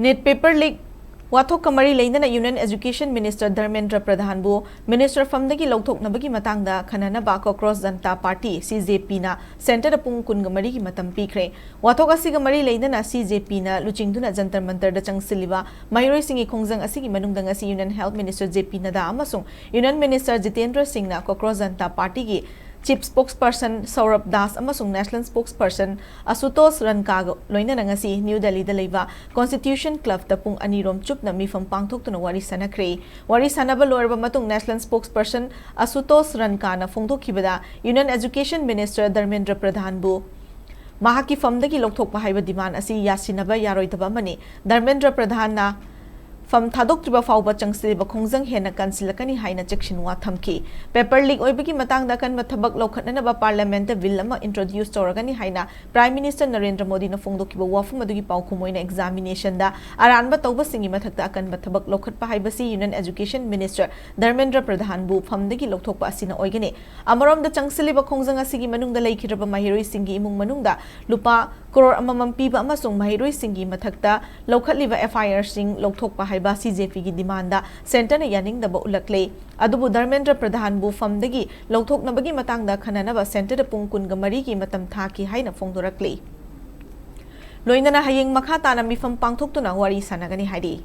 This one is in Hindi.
नेट पेपर लीक वाथोक कमरी लेना union education minister Dharmendra Pradhan बु मिनिस्टर फमदगी लौथोकनबगी मतंगदा खननबा कॉकरोच जनता पार्टी सीजेपी ना सेंटर पुंग कुनगमरी की मतम पीखरे वाथोक असिग मरी लेना सीजेपी ना लुचिंगदुना जंतर मंतर द चंगसिलिबा मयूरी सिंह खोंगजंग असिगी मनुंगदंग असि union health minister JP Nadda अमसुंग यूनियन मिनिस्टर जितेंद्र सिंह ना कॉकरोच जनता पार्टी की चीफ स्पोक्सपर्सन सौरभ दास अमसुंग नेशनल स्पोक्सपर्सन असुतोष रनका लोइनना ngasi न्यू दिल्ली दा लेबा कॉन्स्टिट्यूशन क्लब दा पुंग अनिरोम चुपना मिफम पांगथोक्तुना वारी सनखरे वारी सनबा लोरबा मतुंग नेशनल स्पोक्सपर्सन असुतोष रनका ना फोंदोखिबदा union education minister Dharmendra Pradhan बु महाकी फमदगी लौथोकपा हाइबा डिमांड असि यासिनबा यारोइतबा मने धर्मेंद्र प्रधान ना फम थादोक्त्रिबा फाउबा चंगसिलिबा खोंगजंग हेना कंसिलकनी हाइना चेक्सिनवा थमकी पेपर लीक ओइबगी मतंगदा कन थबक लौखटनबा पार्लियामेंट बिल अमा इंट्रोड्यूस तौरगनी हाइना प्राइम मिनिस्टर नरेंद्र मोदी न फोंदोकिबा वाफम अदुगी पाउखुमोइना एग्जामिनेशन दा अरानबा तौबसिंगी मथक्ता अकन थबक लौखटपा हाइबसी union education minister Dharmendra Pradhan बु फमदगी लौथोकपा असिना ओइगने अमरोम द चंगसिलिबा खोंगजंग असिगी मनुंगदा लेखिरबा महिरोइ सिंगी इमुंग मनुंगदा लुपा करोड़ अममम पीबा अमसुंग महिरोइ सिंगी मथक्ता लौखटलिबा एफआईआर सिंग लौथोकपा हाइबा सीजेपी की डिमांड सेंटर ने यानिंगदबा उलक्ले अदुबु धर्मेंद्र प्रधान बु फमदगी लौथोकनबगी मतंगदा खननबा सेंटर पुंग कुनगमरी की मतम थाकी हाइना फोंदोरक्ले लोइनना हयेंग मखा ताना मिफम पांगथोक्तुना वारी सानगनी हाइदि।